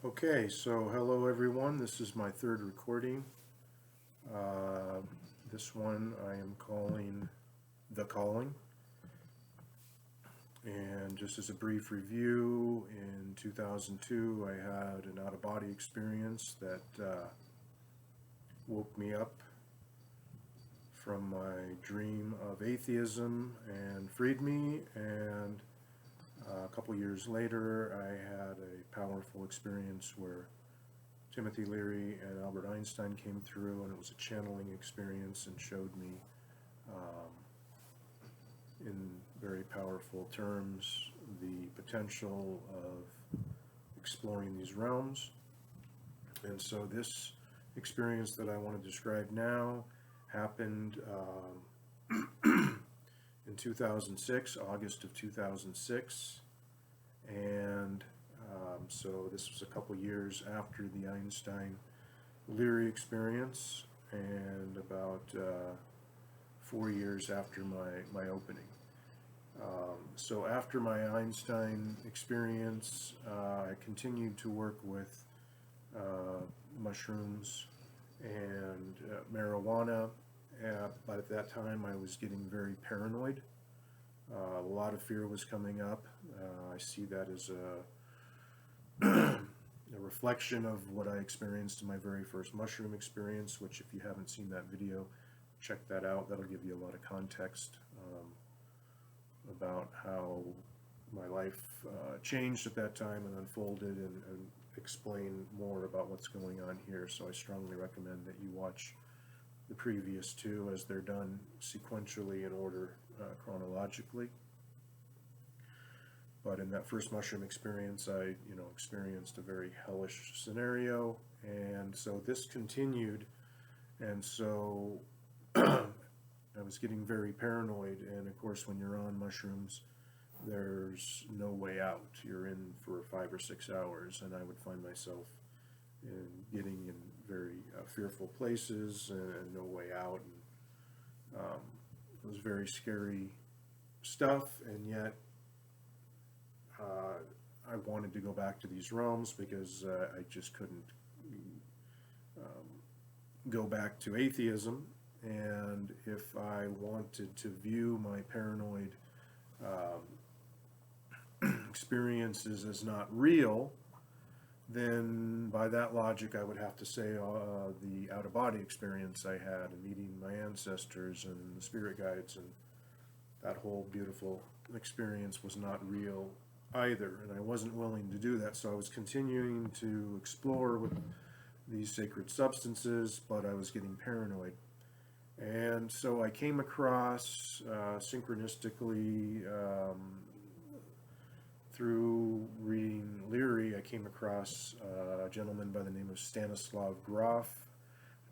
Okay, so hello everyone. This is my third recording. Uh, this one I am calling The Calling. And just as a brief review, in 2002 I had an out-of-body experience that woke me up from my dream of atheism and freed me. And a couple years later I had a powerful experience where Timothy Leary and Albert Einstein came through, and it was a channeling experience and showed me um, in very powerful terms the potential of exploring these realms. And so this experience that I want to describe now happened in 2006, August of 2006, and so this was a couple years after the Einstein Leary experience and about 4 years after my opening. So after my Einstein experience, I continued to work with mushrooms and marijuana, but at that time I was getting very paranoid. A lot of fear was coming up. I see that as a reflection of what I experienced in my very first mushroom experience, which if you haven't seen that video, check that out. That'll give you a lot of context about how my life changed at that time and unfolded, and explain more about what's going on here. So I strongly recommend that you watch the previous two as they're done sequentially in order, chronologically. But in that first mushroom experience, I experienced a very hellish scenario, and so this continued, and so I was getting very paranoid. And of course, when you're on mushrooms, there's no way out. You're in for 5 or 6 hours, and I would find myself getting in very fearful places and no way out. And it was very scary stuff, and yet I wanted to go back to these realms because I just couldn't go back to atheism. And if I wanted to view my paranoid experiences as not real, then by that logic I would have to say the out-of-body experience I had and meeting my ancestors and the spirit guides and that whole beautiful experience was not real either, and I wasn't willing to do that. So I was continuing to explore with these sacred substances, but I was getting paranoid. And so I came across, synchronistically, through reading Leary, I came across a gentleman by the name of Stanislav Grof,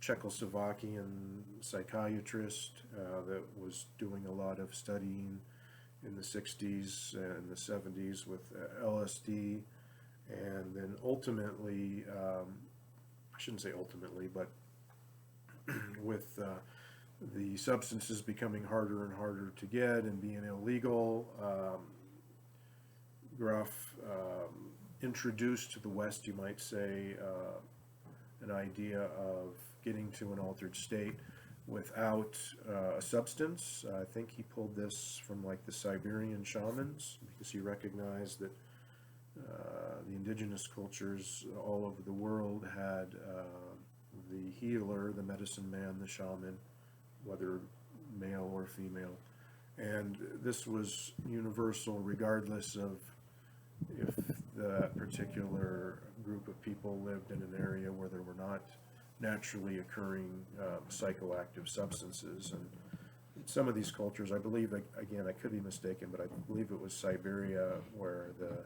a Czechoslovakian psychiatrist that was doing a lot of studying in the 60s and the 70s with LSD, and then ultimately, I shouldn't say ultimately, but with the substances becoming harder and harder to get and being illegal, Grof introduced to the West, you might say, an idea of getting to an altered state without a substance. I think he pulled this from like the Siberian shamans, because he recognized that the indigenous cultures all over the world had the healer, the medicine man, the shaman, whether male or female. And this was universal regardless of if the particular group of people lived in an area where there were not naturally occurring psychoactive substances. And in some of these cultures, I believe, again, I could be mistaken, but I believe it was Siberia, where the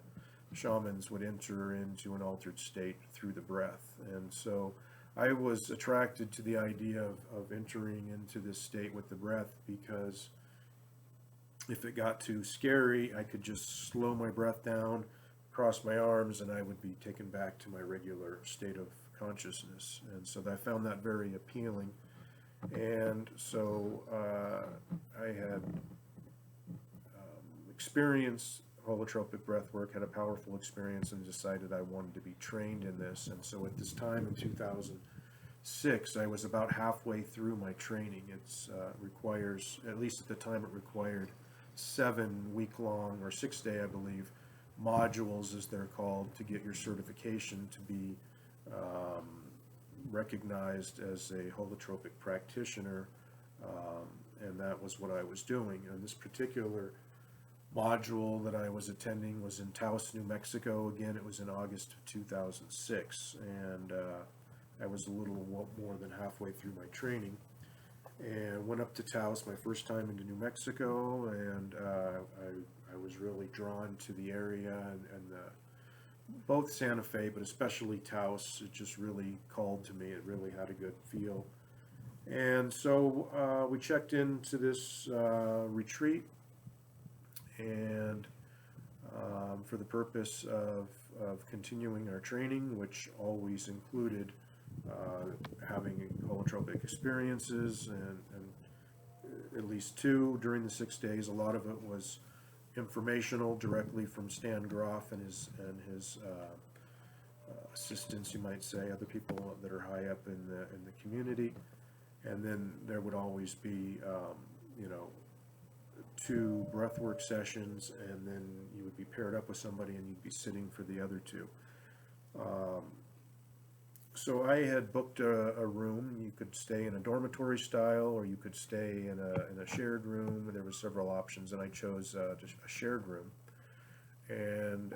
shamans would enter into an altered state through the breath. And so I was attracted to the idea of entering into this state with the breath, because if it got too scary, I could just slow my breath down, cross my arms, and I would be taken back to my regular state of consciousness. And so I found that very appealing. And so I had experienced holotropic breath work, had a powerful experience, and decided I wanted to be trained in this. And so at this time in 2006, I was about halfway through my training. It's requires, at least at the time, it required 7 week-long or 6-day, I believe, modules, as they're called, to get your certification to be recognized as a holotropic practitioner, and that was what I was doing. And this particular module that I was attending was in Taos, New Mexico. Again, it was in August of 2006, and I was a little more than halfway through my training, and went up to Taos, my first time into New Mexico, and I was really drawn to the area, and both Santa Fe, but especially Taos. It just really called to me. It really had a good feel. And so we checked into this retreat, and for the purpose of continuing our training, which always included having holotropic experiences, and at least 2 during the 6 days. A lot of it was informational, directly from Stan Groff and his assistants, you might say, other people that are high up in the community. And then there would always be, 2 breathwork sessions, and then you would be paired up with somebody, and you'd be sitting for the other 2. So I had booked a room. You could stay in a dormitory style, or you could stay in a shared room. There were several options, and I chose a shared room. And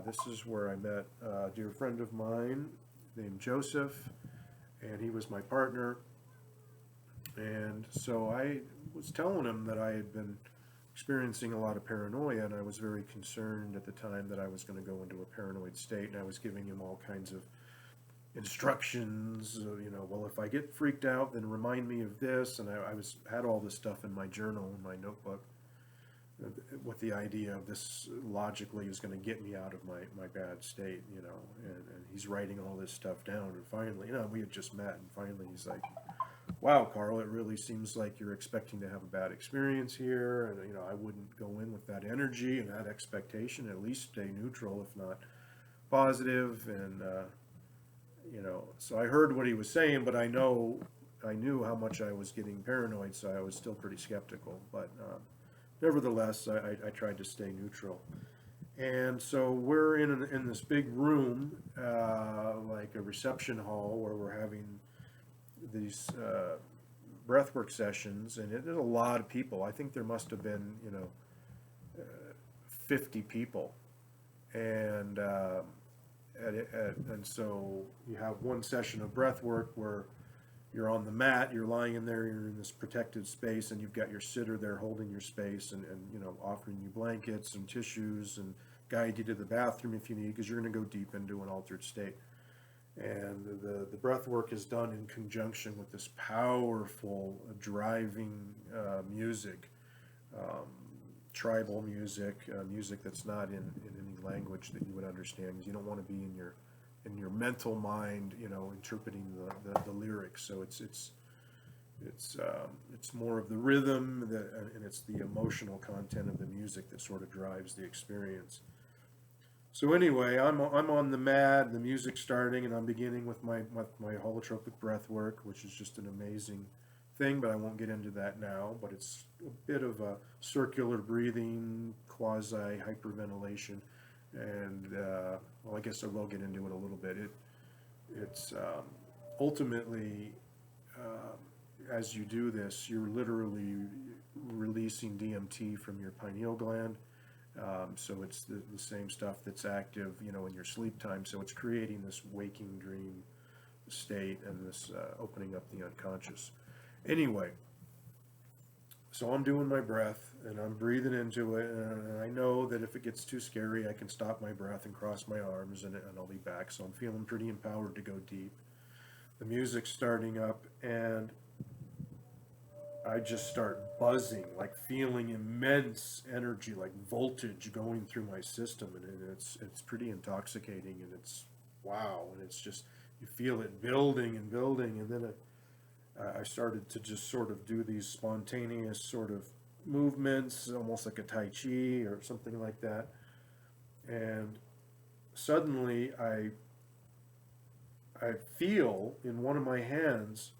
this is where I met a dear friend of mine named Joseph, and he was my partner. And so I was telling him that I had been experiencing a lot of paranoia, and I was very concerned at the time that I was going to go into a paranoid state, and I was giving him all kinds of instructions, well, if I get freaked out, then remind me of this. And I had all this stuff in my journal, in my notebook, with the idea of this logically is going to get me out of my bad state, and he's writing all this stuff down. And finally, we had just met, and finally he's like, wow, Carl, it really seems like you're expecting to have a bad experience here, and I wouldn't go in with that energy and that expectation. At least stay neutral, if not positive. And so I heard what he was saying, but I knew how much I was getting paranoid, so I was still pretty skeptical. But nevertheless, I tried to stay neutral. And so we're in this big room, like a reception hall, where we're having these breathwork sessions, and there's a lot of people. I think there must have been 50 people, and so you have one session of breath work where you're on the mat, you're lying in there, you're in this protected space, and you've got your sitter there holding your space, and offering you blankets and tissues, and guide you to the bathroom if you need, because you're going to go deep into an altered state. And the breath work is done in conjunction with this powerful driving music, tribal music, music that's not in any language that you would understand, because you don't want to be in your mental mind, interpreting the lyrics. So it's more of the rhythm, and it's the emotional content of the music that sort of drives the experience. So anyway, I'm on the mat, the music's starting, and I'm beginning with my holotropic breath work, which is just an amazing thing, but I won't get into that now. But it's a bit of a circular breathing, quasi-hyperventilation, and well, I guess I will get into it a little bit. It's ultimately, as you do this, you're literally releasing DMT from your pineal gland. So it's the same stuff that's active, in your sleep time. So it's creating this waking dream state, and this opening up the unconscious. Anyway, so I'm doing my breath, and I'm breathing into it, and I know that if it gets too scary, I can stop my breath and cross my arms, and I'll be back. So I'm feeling pretty empowered to go deep. The music's starting up, and I just start buzzing, like feeling immense energy, like voltage going through my system, and it's pretty intoxicating, and it's wow, and it's just, you feel it building and building, and then I started to just sort of do these spontaneous sort of movements, almost like a Tai Chi or something like that, and suddenly I feel in one of my hands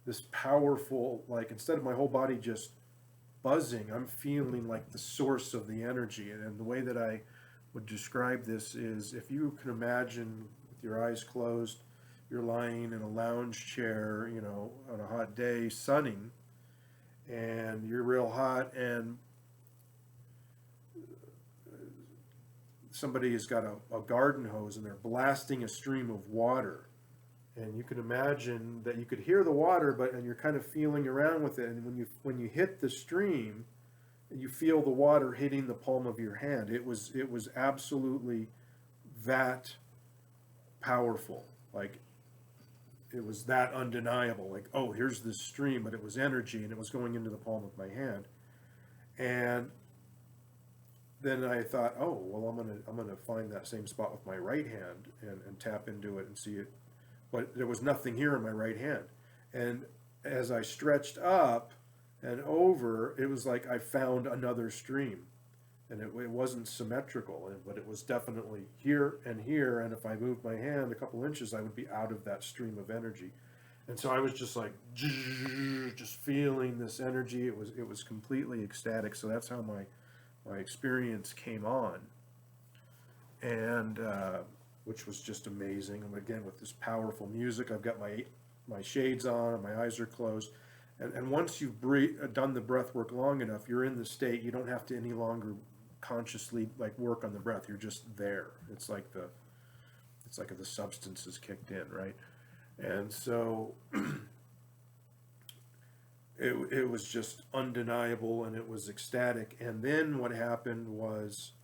this powerful, like instead of my whole body just buzzing, I'm feeling like the source of the energy. And the way that I would describe this is, if you can imagine with your eyes closed, you're lying in a lounge chair, you know, on a hot day, sunning, and you're real hot, and somebody has got a garden hose and they're blasting a stream of water. And you can imagine that you could hear the water, and you're kind of feeling around with it. And when you hit the stream, you feel the water hitting the palm of your hand. It was absolutely that powerful. Like, it was that undeniable. Like, oh, here's this stream, but it was energy, and it was going into the palm of my hand. And then I thought, oh, well, I'm gonna find that same spot with my right hand and tap into it and see it. But there was nothing here in my right hand. And as I stretched up and over, it was like I found another stream. And it wasn't symmetrical, but it was definitely here and here. And if I moved my hand a couple inches, I would be out of that stream of energy. And so I was just like, just feeling this energy. It was completely ecstatic. So that's how my experience came on. And which was just amazing. And again, with this powerful music, I've got my shades on, my eyes are closed. And once you've done the breath work long enough, you're in the state. You don't have to any longer consciously like work on the breath. You're just there. It's like the substance is kicked in, right? And so it was just undeniable, and it was ecstatic. And then what happened was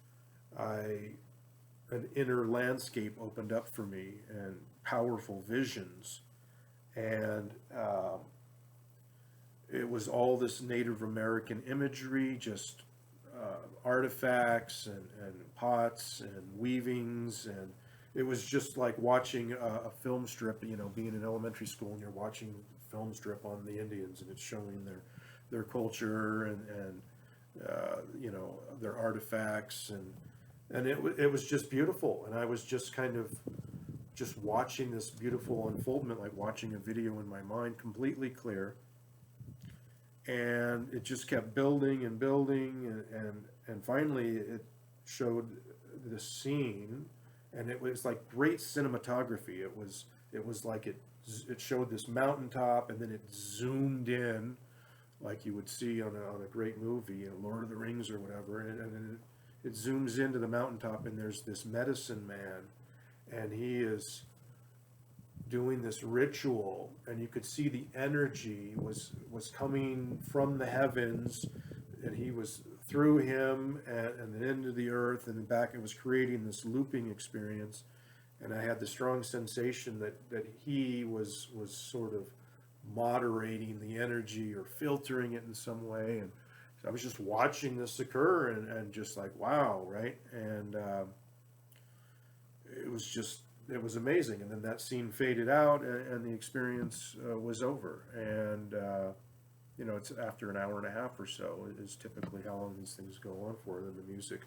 an inner landscape opened up for me, and powerful visions. And it was all this Native American imagery, just artifacts and pots and weavings, and it was just like watching a film strip, you know, being in elementary school and you're watching a film strip on the Indians, and it's showing their culture and you know, their artifacts, and it was just beautiful. And I was just kind of just watching this beautiful unfoldment, like watching a video in my mind, completely clear. And it just kept building and building, and finally it showed the scene, and it was like great cinematography. It was like it showed this mountaintop, and then it zoomed in like you would see on a great movie, you know, Lord of the Rings or whatever, and it zooms into the mountaintop, and there's this medicine man, and he is doing this ritual, and you could see the energy was coming from the heavens, and he was through him and then into the earth and then back. It was creating this looping experience, and I had the strong sensation that he was sort of moderating the energy or filtering it in some way. And so I was just watching this occur, and just like, wow, right? And it was amazing. And then that scene faded out, and the experience was over. And you know, it's after an hour and a half or so is typically how long these things go on for. Then the music,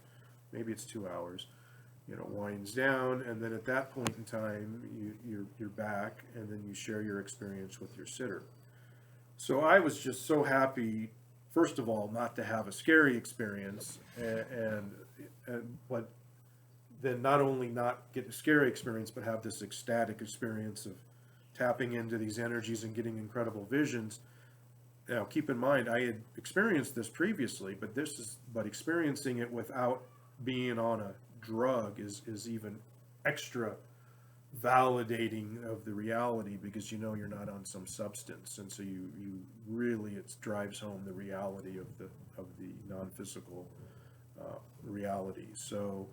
maybe it's 2 hours, you know, winds down, and then at that point in time, you're back, and then you share your experience with your sitter. So I was just so happy, first of all, not to have a scary experience, but then not only not get a scary experience, but have this ecstatic experience of tapping into these energies and getting incredible visions. Now, keep in mind, I had experienced this previously, but experiencing it without being on a drug is even extra validating of the reality, because you know you're not on some substance, and so you really, it drives home the reality of the non-physical reality. So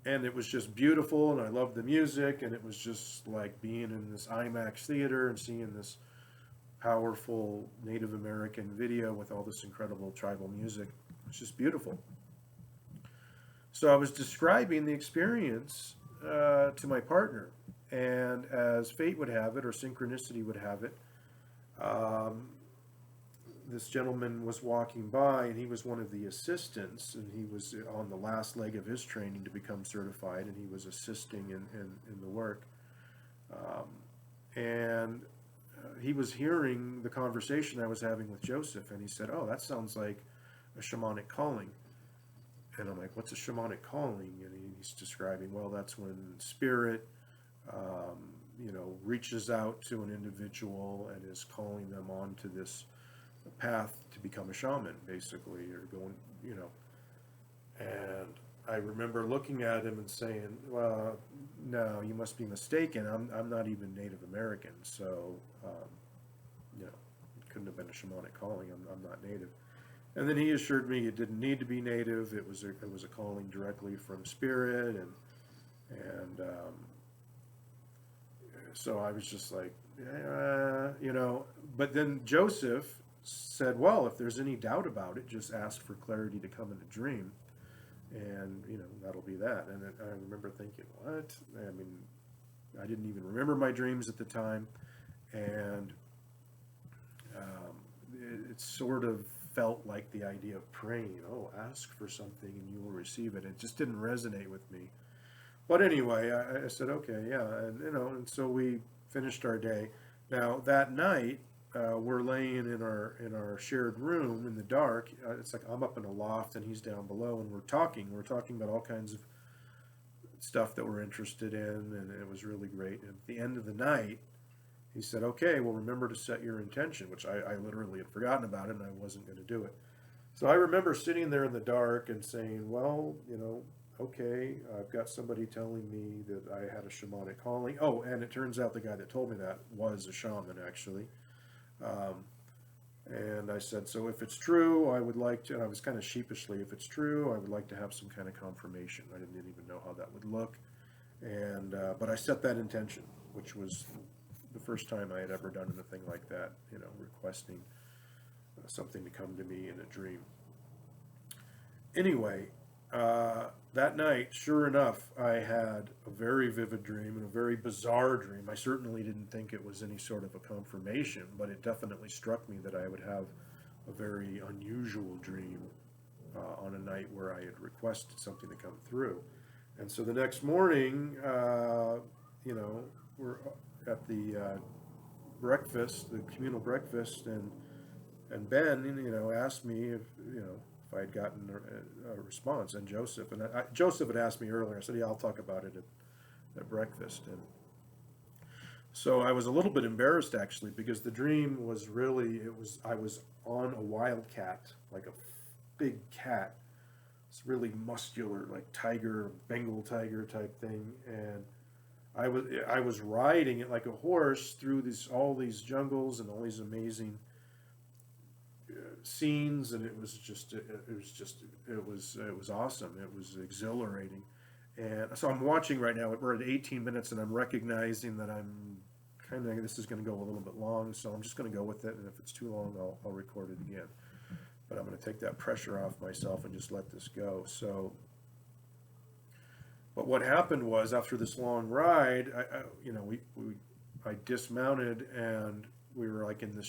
and it was just beautiful, and I loved the music, and it was just like being in this IMAX theater and seeing this powerful Native American video with all this incredible tribal music. It's just beautiful. So I was describing the experience to my partner, and as fate would have it, or synchronicity would have it, this gentleman was walking by, and he was one of the assistants, and he was on the last leg of his training to become certified, and he was assisting in the work. And he was hearing the conversation I was having with Joseph, and he said, "Oh, that sounds like a shamanic calling." And I'm like, "What's a shamanic calling?" And he's describing, well, that's when spirit, reaches out to an individual and is calling them onto this path to become a shaman, basically, or going, And I remember looking at him and saying, "Well, no, you must be mistaken. I'm not even Native American, so it couldn't have been a shamanic calling. I'm not Native." And then he assured me it didn't need to be Native. It was a calling directly from spirit, and so I was just like, But then Joseph said, "Well, if there's any doubt about it, just ask for clarity to come in a dream, and that'll be that." And I remember thinking, "What?" I mean, I didn't even remember my dreams at the time, and it sort of felt like the idea of praying. Oh, ask for something and you will receive it. It just didn't resonate with me. But anyway, I said, okay, yeah, and so we finished our day. Now that night, we're laying in our shared room in the dark. It's like I'm up in a loft and he's down below, and we're talking. We're talking about all kinds of stuff that we're interested in, and it was really great. And at the end of the night, he said, "Okay, well, remember to set your intention," which I literally had forgotten about it, and I wasn't going to do it. So I remember sitting there in the dark and saying, "Well, okay, I've got somebody telling me that I had a shamanic calling." Oh, and it turns out the guy that told me that was a shaman, actually. And I said, "So if it's true, I would like to," and I was kind of sheepishly, "If it's true, I would like to have some kind of confirmation." I didn't even know how that would look. And but I set that intention, which was the first time I had ever done anything like that, requesting something to come to me in a dream. Anyway, that night, sure enough, I had a very vivid dream and a very bizarre dream. I certainly didn't think it was any sort of a confirmation, but it definitely struck me that I would have a very unusual dream on a night where I had requested something to come through. And so the next morning, we're at the breakfast, the communal breakfast, and Ben, asked me if I had gotten a response, and Joseph Joseph had asked me earlier. I said, "Yeah, I'll talk about it at breakfast." And so I was a little bit embarrassed actually, because the dream was really I was on a wildcat, like a big cat. It's really muscular, like tiger, Bengal tiger type thing, and I was riding it like a horse through all these jungles and all these amazing scenes, and it was awesome. It was exhilarating, and so I'm watching right now. We're at 18 minutes, and I'm recognizing that this is going to go a little bit long, so I'm just going to go with it. And if it's too long, I'll record it again. But I'm going to take that pressure off myself and just let this go. So. But what happened was, after this long ride, I dismounted, and we were like in this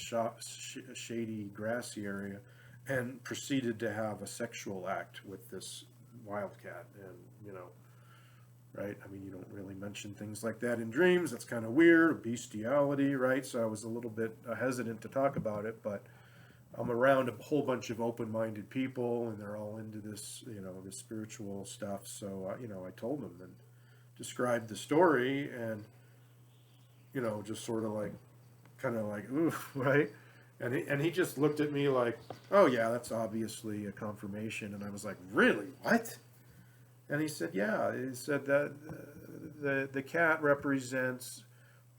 shady, grassy area, and proceeded to have a sexual act with this wildcat. And right? I mean, you don't really mention things like that in dreams. That's kind of weird, bestiality, right? So I was a little bit hesitant to talk about it, but I'm around a whole bunch of open-minded people, and they're all into this, this spiritual stuff. So, I told them and described the story, and, just sort of like, kind of like, oof, right? And he just looked at me like, "Oh yeah, that's obviously a confirmation." And I was like, "Really? What?" And he said, "Yeah." He said that the cat represents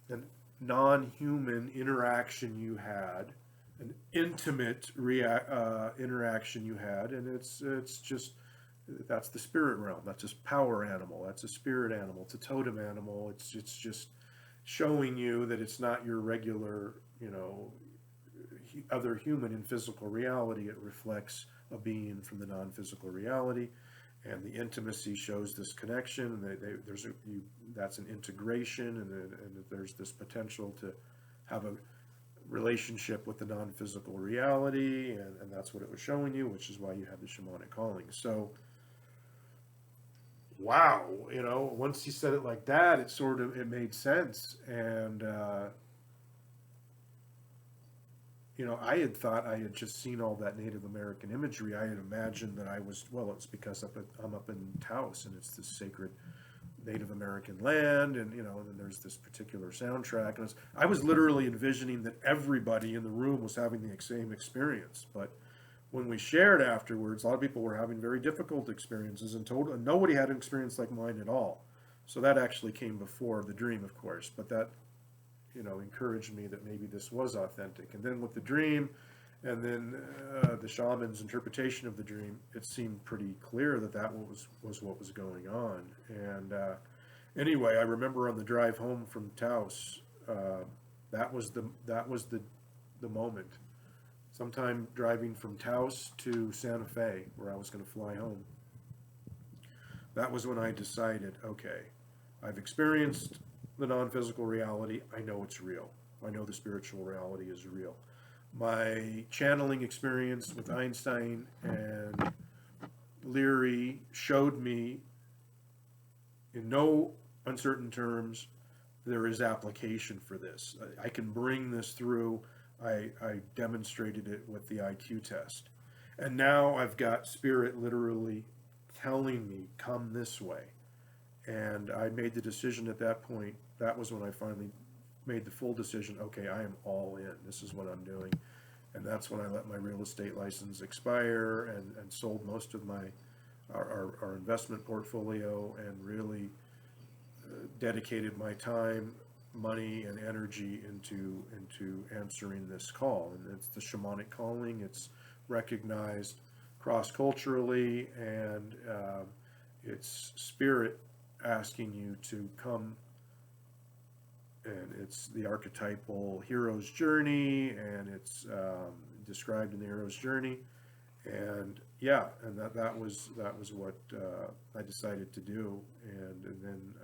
a non-human interaction you had, an intimate interaction you had, and it's just, that's the spirit realm. That's a power animal. That's a spirit animal. It's a totem animal. It's just showing you that it's not your regular, other human in physical reality. It reflects a being from the non-physical reality, and the intimacy shows this connection. And that's an integration, and there's this potential to have relationship with the non-physical reality, and that's what it was showing you, which is why you have the shamanic calling. So, wow, once he said it like that, it made sense. And I had thought I had just seen all that Native American imagery. I had imagined that it's because I'm up in Taos, and it's this sacred Native American land, and then there's this particular soundtrack, and I was literally envisioning that everybody in the room was having the same experience. But when we shared afterwards, a lot of people were having very difficult experiences, and nobody had an experience like mine at all. So that actually came before the dream, of course, but that encouraged me that maybe this was authentic. And then with the dream, and then the shaman's interpretation of the dream, it seemed pretty clear that was what was going on. And anyway, I remember on the drive home from Taos, that was the moment. Sometime driving from Taos to Santa Fe, where I was going to fly home. That was when I decided, okay, I've experienced the non-physical reality. I know it's real. I know the spiritual reality is real. My channeling experience with Einstein and Leary showed me in no uncertain terms there is application for this. I can bring this through. I demonstrated it with the IQ test. And now I've got spirit literally telling me, come this way. And I made the decision at that point. That was when I finally made the full decision. Okay, I am all in. This is what I'm doing. And that's when I let my real estate license expire and sold most of our investment portfolio, and really dedicated my time, money, and energy into answering this call. And it's the shamanic calling. It's recognized cross-culturally, and it's spirit asking you to come. And it's the archetypal hero's journey, and it's described in the hero's journey. And that was what I decided to do. And then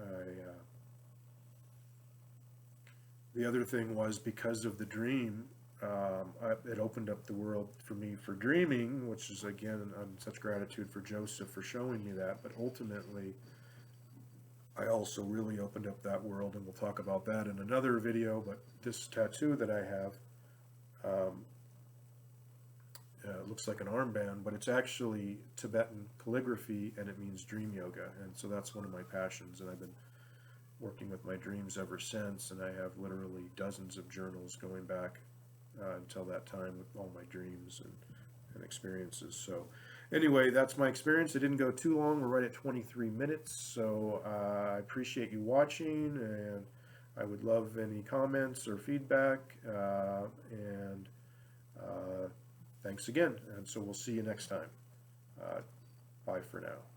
the other thing was, because of the dream, it opened up the world for me for dreaming, which is, again, I'm such gratitude for Joseph for showing me that. But ultimately, I also really opened up that world, and we'll talk about that in another video. But this tattoo that I have looks like an armband, but it's actually Tibetan calligraphy, and it means dream yoga. And so that's one of my passions, and I've been working with my dreams ever since. And I have literally dozens of journals going back until that time with all my dreams and experiences. So anyway, that's my experience. It didn't go too long. We're right at 23 minutes. So I appreciate you watching, and I would love any comments or feedback. And thanks again. And so we'll see you next time. Bye for now.